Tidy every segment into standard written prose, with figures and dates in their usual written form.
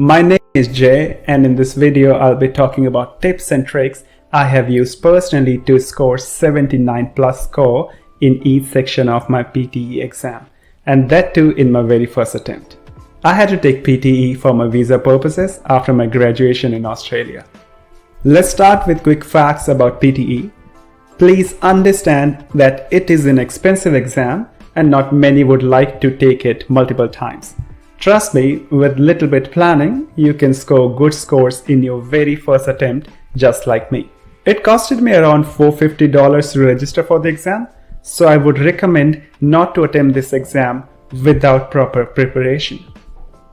My name is Jay, and in this video I'll be talking about tips and tricks I have used personally to score 79 plus score in each section of my PTE exam, and that too in my very first attempt. I had to take PTE for my visa purposes after my graduation in Australia. Let's start with quick facts about PTE. Please understand that it is an expensive exam and not many would like to take it multiple times. Trust me, with little bit planning, you can score good scores in your very first attempt just like me. It costed me around $450 to register for the exam, so I would recommend not to attempt this exam without proper preparation.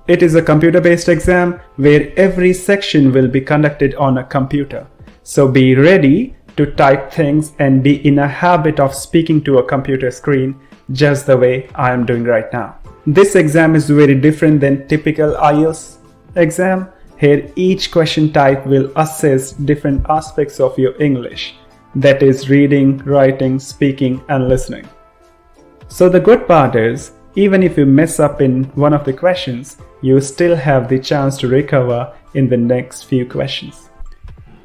It is a computer-based exam where every section will be conducted on a computer, so be ready to type things and be in a habit of speaking to a computer screen just the way I am doing right now. This exam is very different than typical IELTS exam. Here each question type will assess different aspects of your English, that is reading, writing, speaking and listening. So the good part is, even if you mess up in one of the questions, you still have the chance to recover in the next few questions.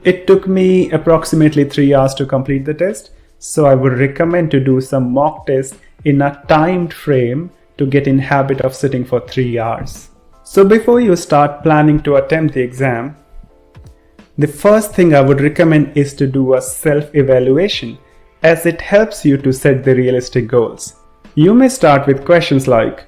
It took me approximately 3 hours to complete the test, so I would recommend to do some mock tests in a timed frame to get in habit of sitting for 3 hours. So before you start planning to attempt the exam, the first thing I would recommend is to do a self-evaluation, as it helps you to set the realistic goals. You may start with questions like,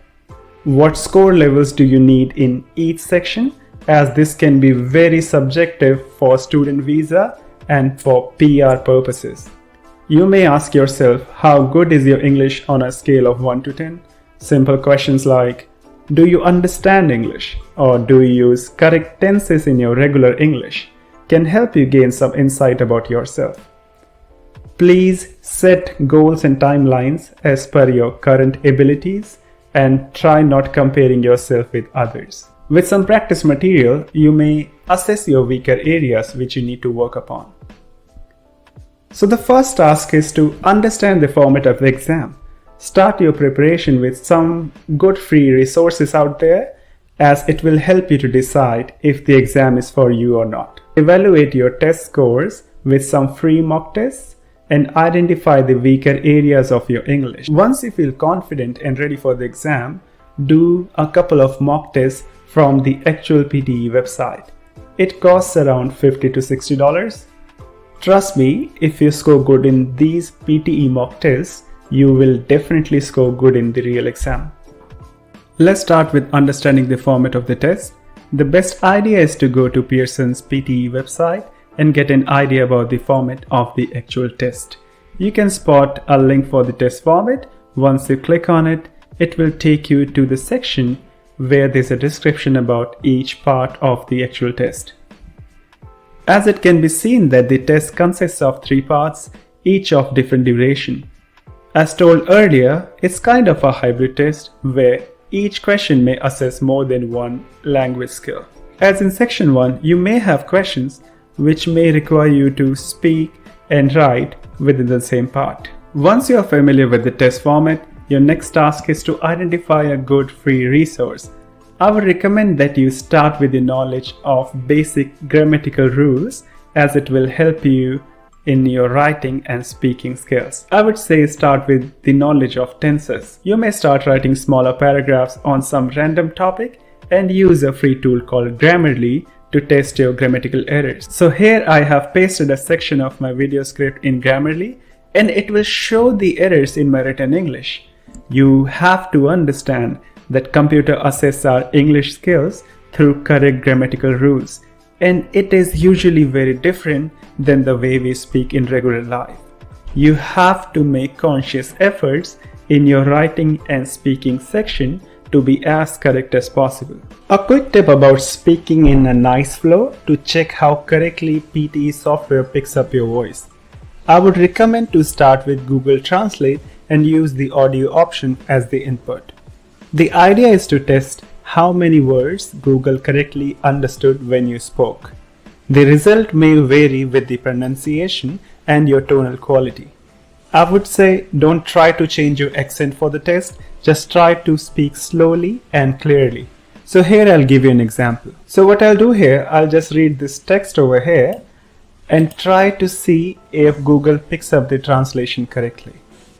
what score levels do you need in each section, as this can be very subjective for student visa and for PR purposes. You may ask yourself, how good is your English on a scale of 1 to 10? Simple questions like, do you understand English or do you use correct tenses in your regular English can help you gain some insight about yourself. Please set goals and timelines as per your current abilities and try not comparing yourself with others. With some practice material, you may assess your weaker areas which you need to work upon. So the first task is to understand the format of the exam. Start your preparation with some good free resources out there, as it will help you to decide if the exam is for you or not. Evaluate your test scores with some free mock tests and identify the weaker areas of your English. Once you feel confident and ready for the exam, do a couple of mock tests from the actual PTE website. It costs around $50 to $60. Trust me, if you score good in these PTE mock tests, you will definitely score good in the real exam. Let's start with understanding the format of the test. The best idea is to go to Pearson's PTE website and get an idea about the format of the actual test. You can spot a link for the test format. Once you click on it, it will take you to the section where there's a description about each part of the actual test. As it can be seen that the test consists of 3 parts, each of different duration. As told earlier, it's kind of a hybrid test where each question may assess more than one language skill. As in section 1, you may have questions which may require you to speak and write within the same part. Once you are familiar with the test format, your next task is to identify a good free resource. I would recommend that you start with the knowledge of basic grammatical rules, as it will help you in your writing and speaking skills. I would say start with the knowledge of tenses. You may start writing smaller paragraphs on some random topic and use a free tool called Grammarly to test your grammatical errors. So here I have pasted a section of my video script in Grammarly and it will show the errors in my written English. You have to understand that computer assess our English skills through correct grammatical rules, and it is usually very different than the way we speak in regular life. You have to make conscious efforts in your writing and speaking section to be as correct as possible. A quick tip about speaking in a nice flow to check how correctly PTE software picks up your voice. I would recommend to start with Google Translate and use the audio option as the input. The idea is to test how many words Google correctly understood when you spoke. The result may vary with the pronunciation and your tonal quality. I would say don't try to change your accent for the test, just try to speak slowly and clearly. So here I'll give you an example. So what I'll do here, I'll just read this text over here and try to see if Google picks up the translation correctly.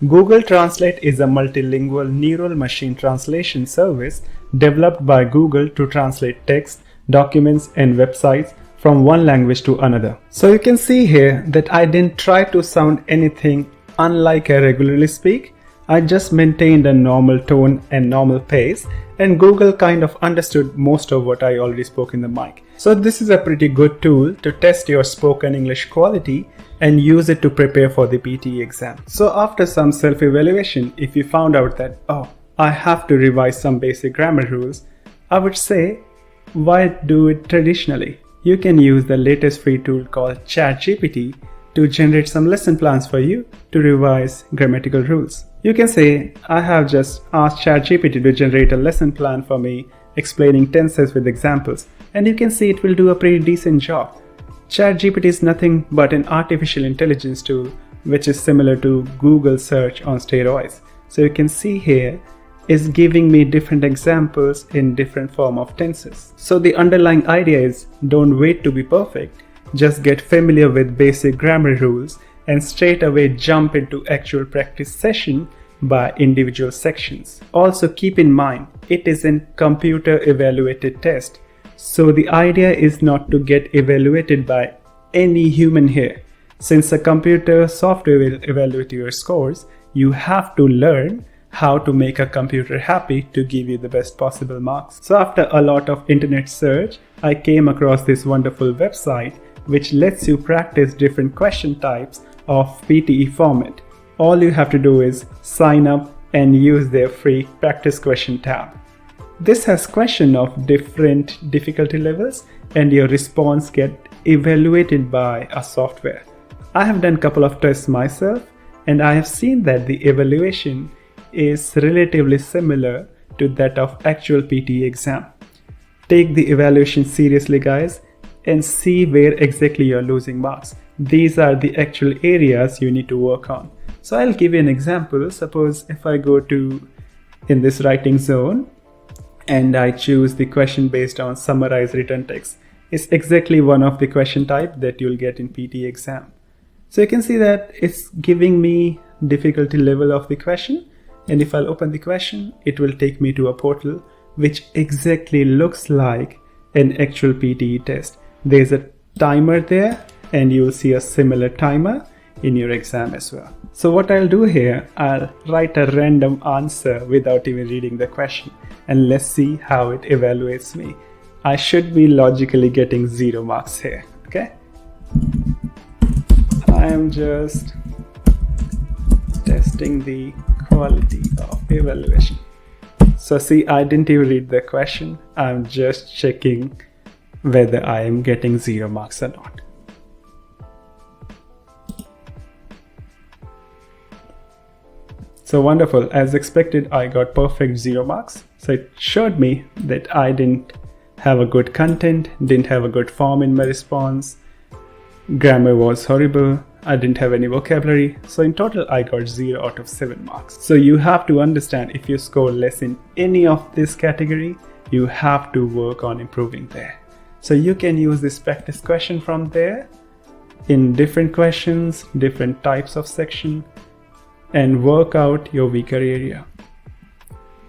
Google Translate is a multilingual neural machine translation service developed by Google to translate text, documents, and websites from one language to another. So you can see here that I didn't try to sound anything unlike I regularly speak. I just maintained a normal tone and normal pace, and Google kind of understood most of what I already spoke in the mic. So this is a pretty good tool to test your spoken English quality and use it to prepare for the PTE exam. So after some self-evaluation, if you found out that, oh, I have to revise some basic grammar rules, I would say, why do it traditionally? You can use the latest free tool called ChatGPT to generate some lesson plans for you to revise grammatical rules. You can say, I have just asked ChatGPT to generate a lesson plan for me explaining tenses with examples, and you can see it will do a pretty decent job. ChatGPT is nothing but an artificial intelligence tool which is similar to Google search on steroids. So you can see here is giving me different examples in different form of tenses. So the underlying idea is don't wait to be perfect, just get familiar with basic grammar rules and straight away jump into actual practice session by individual sections. Also keep in mind, it is a computer evaluated test. So the idea is not to get evaluated by any human here. Since a computer software will evaluate your scores, you have to learn how to make a computer happy to give you the best possible marks. So after a lot of internet search, I came across this wonderful website which lets you practice different question types of PTE format. All you have to do is sign up and use their free practice question tab. This has questions of different difficulty levels and your response get evaluated by a software. I have done a couple of tests myself and I have seen that the evaluation is relatively similar to that of actual PTE exam. Take the evaluation seriously, guys, and see where exactly you're losing marks. These are the actual areas you need to work on. So I'll give you an example. Suppose if I go to in this writing zone and I choose the question based on summarize written text. It's exactly one of the question type that you'll get in PTE exam. So you can see that it's giving me difficulty level of the question, and if I'll open the question, it will take me to a portal which exactly looks like an actual PTE test. There's a timer there and you'll see a similar timer in your exam as well. So what I'll do here, I'll write a random answer without even reading the question, and let's see how it evaluates me. I should be logically getting 0 marks here, okay? I am just testing the quality of evaluation. So see, I didn't even read the question. I'm just checking whether I am getting 0 marks or not. So wonderful, as expected, I got perfect 0 marks. So it showed me that I didn't have a good content, didn't have a good form in my response, grammar was horrible, I didn't have any vocabulary. So in total, I got 0 out of 7 marks. So you have to understand, if you score less in any of this category, you have to work on improving there. So you can use this practice question from there in different questions, different types of section, and work out your weaker area.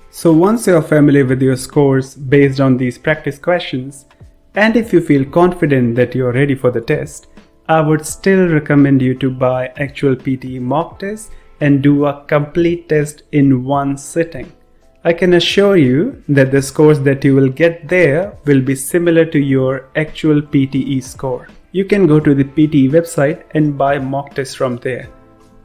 So once you're familiar with your scores based on these practice questions, and if you feel confident that you're ready for the test, I would still recommend you to buy actual PTE mock test and do a complete test in one sitting. I can assure you that the scores that you will get there will be similar to your actual PTE score. You can go to the PTE website and buy mock tests from there.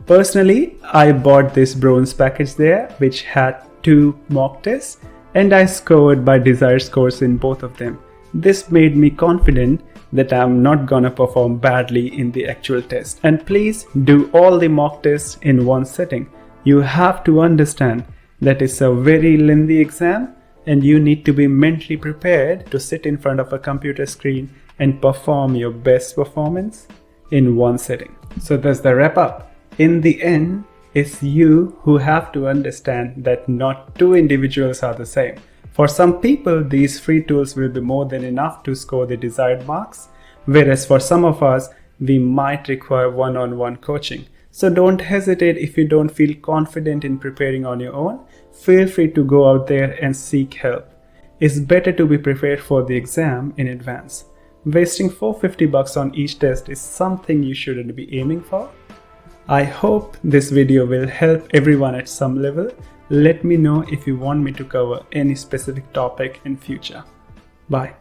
Personally, I bought this bronze package there which had 2 mock tests and I scored by desired scores in both of them. This made me confident that I'm not gonna perform badly in the actual test. And please do all the mock tests in one sitting. You have to understand that it's a very lengthy exam and you need to be mentally prepared to sit in front of a computer screen and perform your best performance in one sitting. So that's the wrap up. In the end, it's you who have to understand that not 2 individuals are the same. For some people, these free tools will be more than enough to score the desired marks, whereas for some of us, we might require one-on-one coaching. So don't hesitate. If you don't feel confident in preparing on your own, feel free to go out there and seek help. It's better to be prepared for the exam in advance. Wasting $450 on each test is something you shouldn't be aiming for. I hope this video will help everyone at some level. Let me know if you want me to cover any specific topic in future. Bye.